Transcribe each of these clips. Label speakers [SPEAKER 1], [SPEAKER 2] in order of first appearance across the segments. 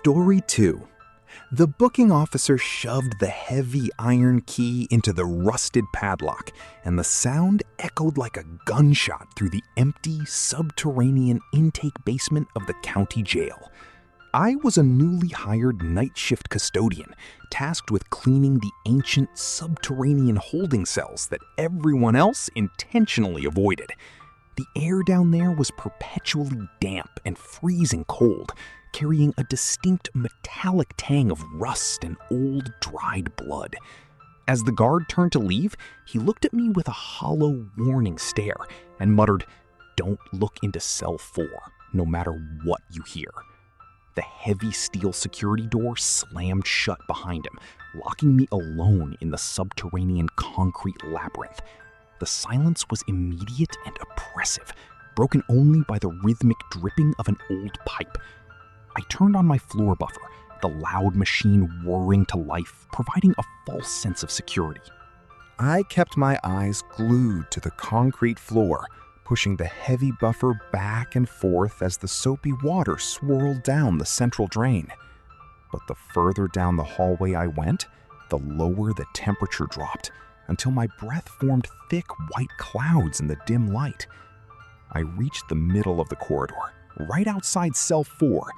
[SPEAKER 1] Story 2. The booking officer shoved the heavy iron key into the rusted padlock, and the sound echoed like a gunshot through the empty, subterranean intake basement of the county jail. I was a newly hired night shift custodian, tasked with cleaning the ancient subterranean holding cells that everyone else intentionally avoided. The air down there was perpetually damp and freezing cold, carrying a distinct metallic tang of rust and old dried blood. As the guard turned to leave, he looked at me with a hollow, warning stare and muttered, "Don't look into cell 4, no matter what you hear." The heavy steel security door slammed shut behind him, locking me alone in the subterranean concrete labyrinth. The silence was immediate and oppressive, broken only by the rhythmic dripping of an old pipe. I turned on my floor buffer, the loud machine whirring to life, providing a false sense of security. I kept my eyes glued to the concrete floor, pushing the heavy buffer back and forth as the soapy water swirled down the central drain. But the further down the hallway I went, the lower the temperature dropped, until my breath formed thick white clouds in the dim light. I reached the middle of the corridor, right outside cell 4,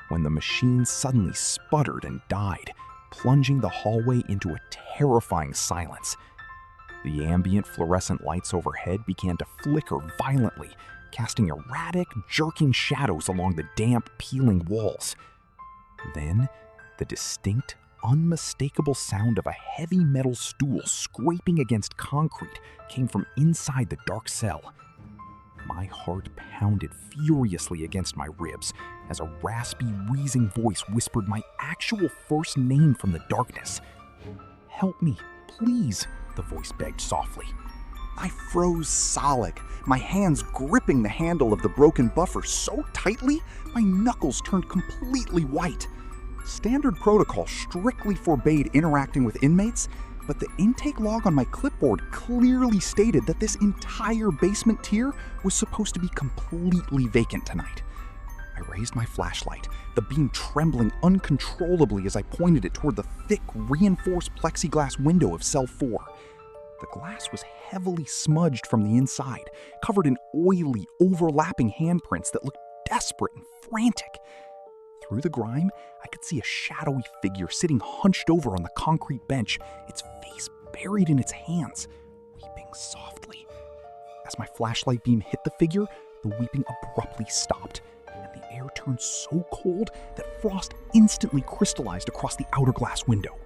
[SPEAKER 1] when the machine suddenly sputtered and died, plunging the hallway into a terrifying silence. The ambient fluorescent lights overhead began to flicker violently, casting erratic, jerking shadows along the damp, peeling walls. Then, the distinct, unmistakable sound of a heavy metal stool scraping against concrete came from inside the dark cell. My heart pounded furiously against my ribs as a raspy, wheezing voice whispered my actual first name from the darkness. "Help me, please," the voice begged softly. I froze solid, my hands gripping the handle of the broken buffer so tightly my knuckles turned completely white. Standard protocol strictly forbade interacting with inmates, but the intake log on my clipboard clearly stated that this entire basement tier was supposed to be completely vacant tonight. I raised my flashlight, the beam trembling uncontrollably as I pointed it toward the thick, reinforced plexiglass window of cell 4. The glass was heavily smudged from the inside, covered in oily, overlapping handprints that looked desperate and frantic. Through the grime, I could see a shadowy figure sitting hunched over on the concrete bench, its face buried in its hands, weeping softly. As my flashlight beam hit the figure, the weeping abruptly stopped, and the air turned so cold that frost instantly crystallized across the outer glass window.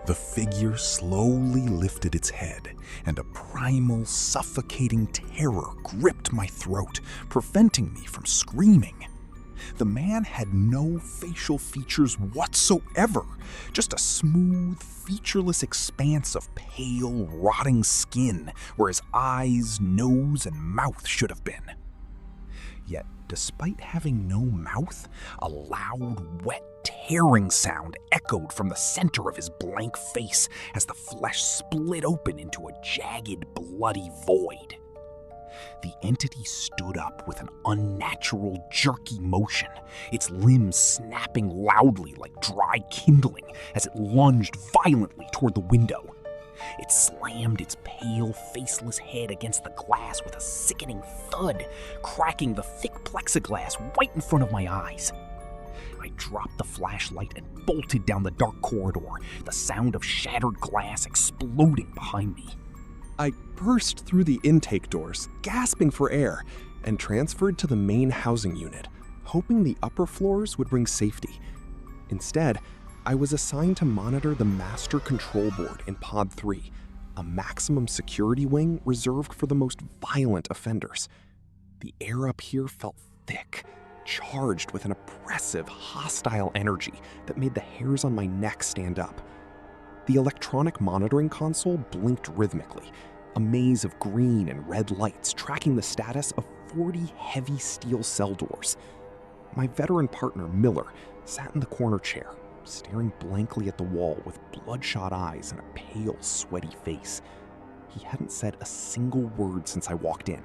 [SPEAKER 1] The figure slowly lifted its head, and a primal, suffocating terror gripped my throat, preventing me from screaming. The man had no facial features whatsoever, just a smooth, featureless expanse of pale, rotting skin where his eyes, nose, and mouth should have been. Yet, despite having no mouth, a loud, wet, tearing sound echoed from the center of his blank face as the flesh split open into a jagged, bloody void. The entity stood up with an unnatural, jerky motion, its limbs snapping loudly like dry kindling as it lunged violently toward the window. It slammed its pale, faceless head against the glass with a sickening thud, cracking the thick plexiglass right in front of my eyes. I dropped the flashlight and bolted down the dark corridor, the sound of shattered glass exploding behind me.
[SPEAKER 2] I burst through the intake doors, gasping for air, and transferred to the main housing unit, hoping the upper floors would bring safety. Instead, I was assigned to monitor the master control board in Pod 3, a maximum security wing reserved for the most violent offenders. The air up here felt thick, charged with an oppressive, hostile energy that made the hairs on my neck stand up. The electronic monitoring console blinked rhythmically, a maze of green and red lights tracking the status of 40 heavy steel cell doors. My veteran partner, Miller, sat in the corner chair, staring blankly at the wall with bloodshot eyes and a pale, sweaty face. He hadn't said a single word since I walked in,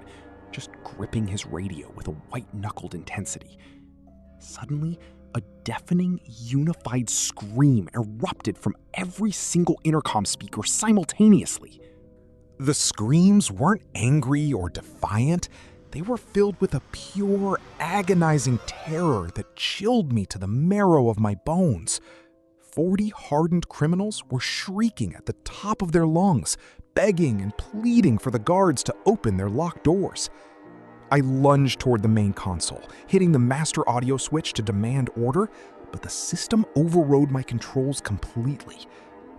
[SPEAKER 2] just gripping his radio with a white-knuckled intensity. Suddenly,
[SPEAKER 1] A deafening, unified scream erupted from every single intercom speaker simultaneously. The screams weren't angry or defiant. They were filled with a pure, agonizing terror that chilled me to the marrow of my bones. 40 hardened criminals were shrieking at the top of their lungs, begging and pleading for the guards to open their locked doors. I lunged toward the main console, hitting the master audio switch to demand order, but the system overrode my controls completely.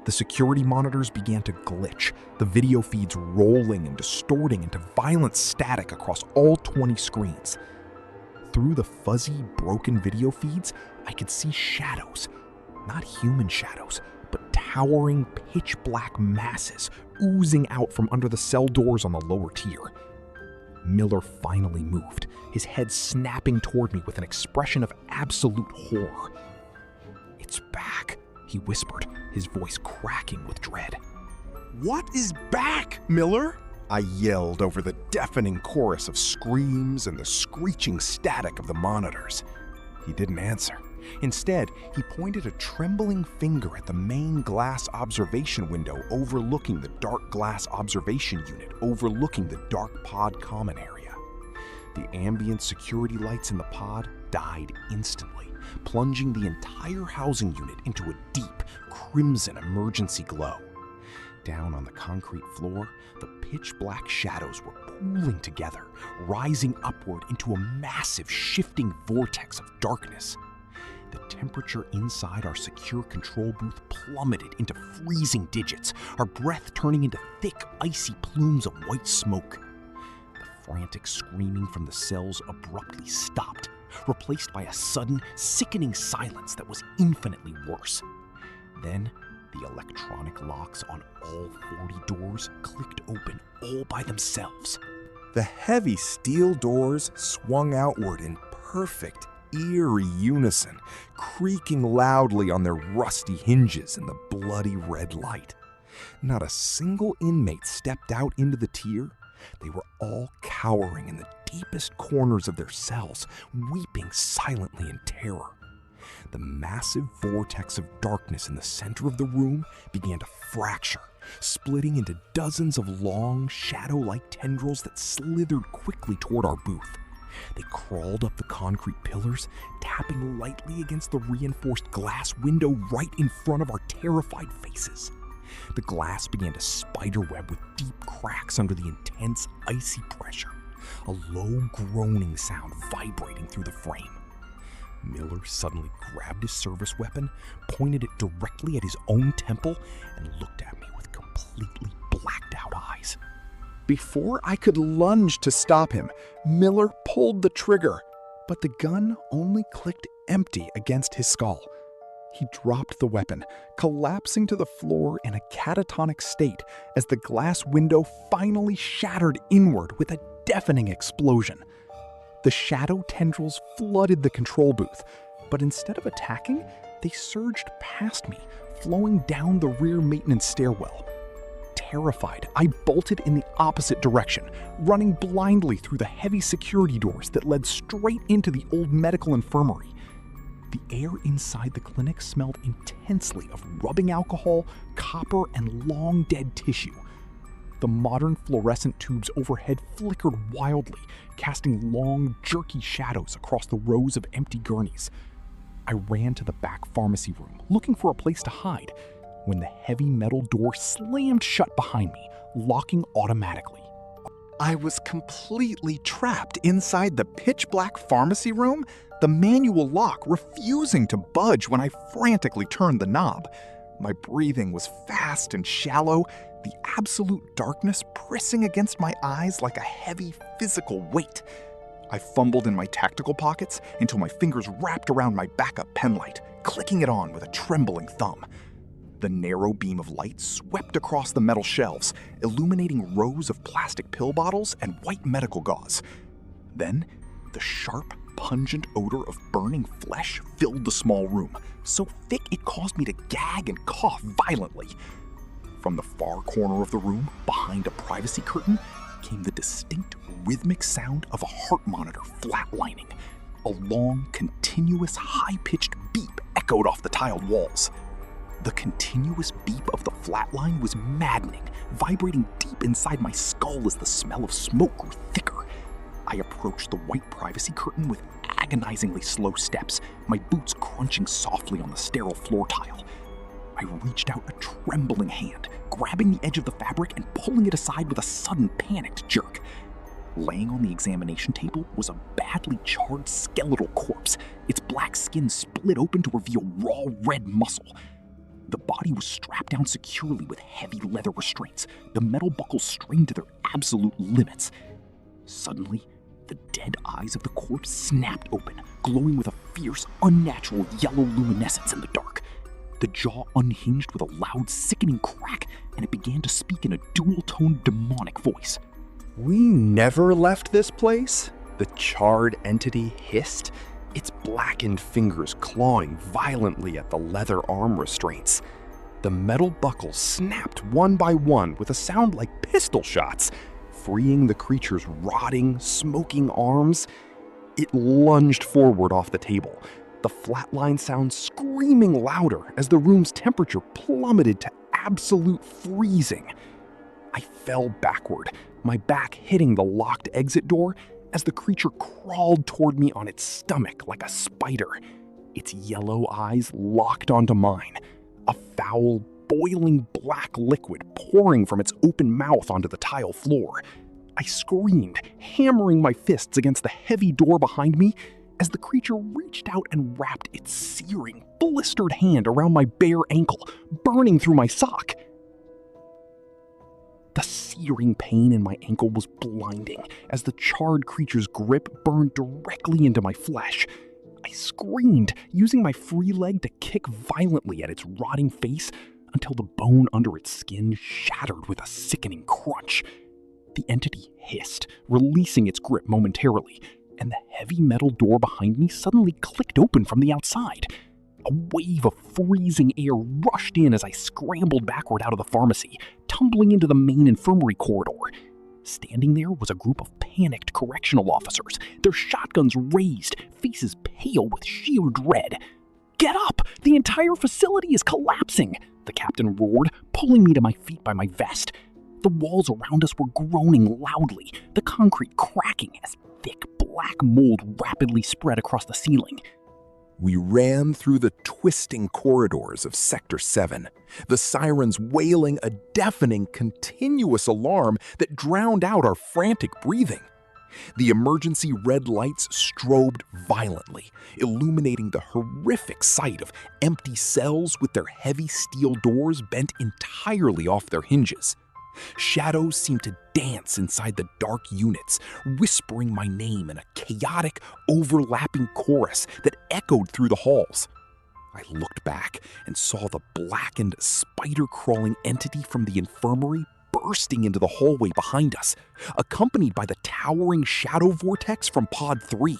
[SPEAKER 1] The security monitors began to glitch, the video feeds rolling and distorting into violent static across all 20 screens. Through the fuzzy, broken video feeds, I could see shadows. Not human shadows, but towering, pitch-black masses oozing out from under the cell doors on the lower tier. Miller finally moved, his head snapping toward me with an expression of absolute horror. "It's back," he whispered, his voice cracking with dread.
[SPEAKER 2] What is back, Miller? I yelled over the deafening chorus of screams and the screeching static of the monitors. He didn't answer. Instead, he pointed a trembling finger at the main glass observation window overlooking the dark glass observation unit overlooking the dark pod common area. The ambient security lights in the pod died instantly, plunging the entire housing unit into a deep, crimson emergency glow. Down on the concrete floor, the pitch-black shadows were pooling together, rising upward into a massive, shifting vortex of darkness. The temperature inside our secure control booth plummeted into freezing digits, our breath turning into thick, icy plumes of white smoke. The frantic screaming from the cells abruptly stopped, replaced by a sudden, sickening silence that was infinitely worse. Then, the electronic locks on all 40 doors clicked open all by themselves. The heavy steel doors swung outward in perfect, eerie unison, creaking loudly on their rusty hinges in the bloody red light. Not a single inmate stepped out into the tier. They were all cowering in the deepest corners of their cells, weeping silently in terror. The massive vortex of darkness in the center of the room began to fracture, splitting into dozens of long, shadow-like tendrils that slithered quickly toward our booth. They crawled up the concrete pillars, tapping lightly against the reinforced glass window right in front of our terrified faces. The glass began to spiderweb with deep cracks under the intense, icy pressure, a low groaning sound vibrating through the frame. Miller suddenly grabbed his service weapon, pointed it directly at his own temple, and looked at me with completely blacked-out eyes. Before I could lunge to stop him, Miller pulled the trigger, but the gun only clicked empty against his skull. He dropped the weapon, collapsing to the floor in a catatonic state as the glass window finally shattered inward with a deafening explosion. The shadow tendrils flooded the control booth, but instead of attacking, they surged past me, flowing down the rear maintenance stairwell. Terrified, I bolted in the opposite direction, running blindly through the heavy security doors that led straight into the old medical infirmary. The air inside the clinic smelled intensely of rubbing alcohol, copper, and long dead tissue. The modern fluorescent tubes overhead flickered wildly, casting long, jerky shadows across the rows of empty gurneys. I ran to the back pharmacy room, looking for a place to hide, when the heavy metal door slammed shut behind me, locking automatically. I was completely trapped inside the pitch-black pharmacy room, the manual lock refusing to budge when I frantically turned the knob. My breathing was fast and shallow, the absolute darkness pressing against my eyes like a heavy physical weight. I fumbled in my tactical pockets until my fingers wrapped around my backup penlight, clicking it on with a trembling thumb. The narrow beam of light swept across the metal shelves, illuminating rows of plastic pill bottles and white medical gauze. Then, the sharp, pungent odor of burning flesh filled the small room, so thick it caused me to gag and cough violently. From the far corner of the room, behind a privacy curtain, came the distinct, rhythmic sound of a heart monitor flatlining.
[SPEAKER 1] A long, continuous, high-pitched beep echoed off the tiled walls. The continuous beep of the flatline was maddening, vibrating deep inside my skull as the smell of smoke grew thicker. I approached the white privacy curtain with agonizingly slow steps, my boots crunching softly on the sterile floor tile. I reached out a trembling hand, grabbing the edge of the fabric and pulling it aside with a sudden panicked jerk. Laying on the examination table was a badly charred skeletal corpse, its black skin split open to reveal raw red muscle. The body was strapped down securely with heavy leather restraints, the metal buckles strained to their absolute limits. Suddenly, the dead eyes of the corpse snapped open, glowing with a fierce, unnatural yellow luminescence in the dark. The jaw unhinged with a loud, sickening crack, and it began to speak in a dual-toned, demonic voice.
[SPEAKER 2] "We never left this place?" the charred entity hissed, its blackened fingers clawing violently at the leather arm restraints. The metal buckles snapped one by one with a sound like pistol shots, freeing the creature's rotting, smoking arms. It lunged forward off the table, the flatline sound screaming louder as the room's temperature plummeted to absolute freezing. I fell backward, my back hitting the locked exit door as the creature crawled toward me on its stomach like a spider, its yellow eyes locked onto mine, a foul, boiling black liquid pouring from its open mouth onto the tile floor. I screamed, hammering my fists against the heavy door behind me as the creature reached out and wrapped its searing, blistered hand around my bare ankle, burning through my sock. The searing pain in my ankle was blinding as the charred creature's grip burned directly into my flesh. I screamed, using my free leg to kick violently at its rotting face until the bone under its skin shattered with a sickening crunch. The entity hissed, releasing its grip momentarily, and the heavy metal door behind me suddenly clicked open from the outside. A wave of freezing air rushed in as I scrambled backward out of the pharmacy, tumbling into the main infirmary corridor. Standing there was a group of panicked correctional officers, their shotguns raised, faces pale with sheer dread. "Get up! The entire facility is collapsing!" the captain roared, pulling me to my feet by my vest. The walls around us were groaning loudly, the concrete cracking as thick black mold rapidly spread across the ceiling.
[SPEAKER 1] We ran through the twisting corridors of Sector 7, the sirens wailing a deafening, continuous alarm that drowned out our frantic breathing. The emergency red lights strobed violently, illuminating the horrific sight of empty cells with their heavy steel doors bent entirely off their hinges. Shadows seemed to dance inside the dark units, whispering my name in a chaotic, overlapping chorus that echoed through the halls. I looked back and saw the blackened, spider-crawling entity from the infirmary bursting into the hallway behind us, accompanied by the towering shadow vortex from Pod 3.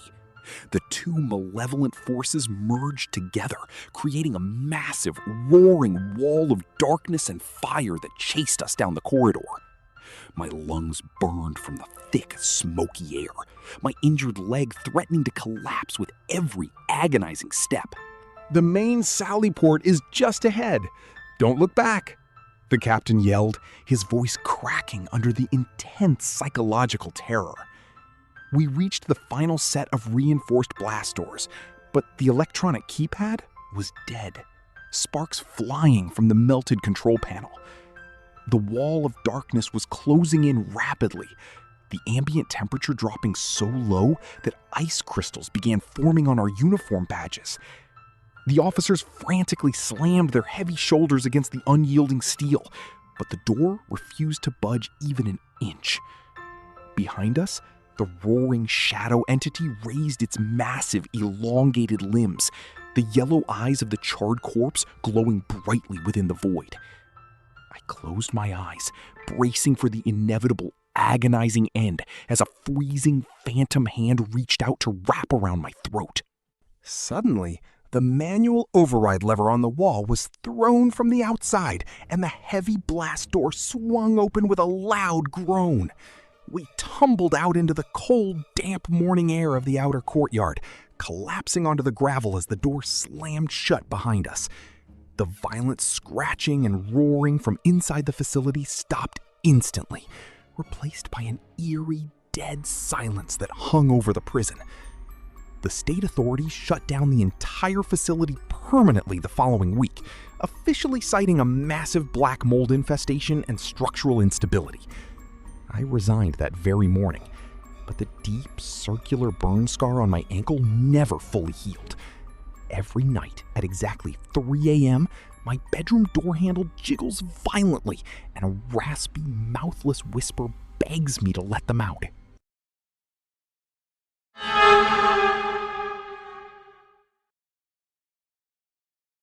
[SPEAKER 1] The two malevolent forces merged together, creating a massive, roaring wall of darkness and fire that chased us down the corridor. My lungs burned from the thick, smoky air, my injured leg threatening to collapse with every agonizing step.
[SPEAKER 2] "The main sally port is just ahead. Don't look back," the captain yelled, his voice cracking under the intense psychological terror. We reached the final set of reinforced blast doors, but the electronic keypad was dead, sparks flying from the melted control panel. The wall of darkness was closing in rapidly, the ambient temperature dropping so low that ice crystals began forming on our uniform badges. The officers frantically slammed their heavy shoulders against the unyielding steel, but the door refused to budge even an inch. Behind us, the roaring shadow entity raised its massive, elongated limbs, the yellow eyes of the charred corpse glowing brightly within the void. I closed my eyes, bracing for the inevitable, agonizing end as a freezing, phantom hand reached out to wrap around my throat. Suddenly, the manual override lever on the wall was thrown from the outside, and the heavy blast door swung open with a loud groan. We tumbled out into the cold, damp morning air of the outer courtyard,
[SPEAKER 1] collapsing onto the gravel as the door slammed shut behind us. The violent scratching and roaring from inside the facility stopped instantly, replaced by an eerie, dead silence that hung over the prison. The state authorities shut down the entire facility permanently the following week, officially citing a massive black mold infestation and structural instability. I resigned that very morning, but the deep, circular burn scar on my ankle never fully healed. Every night at exactly 3 a.m., my bedroom door handle jiggles violently, and a raspy, mouthless whisper begs me to let them out.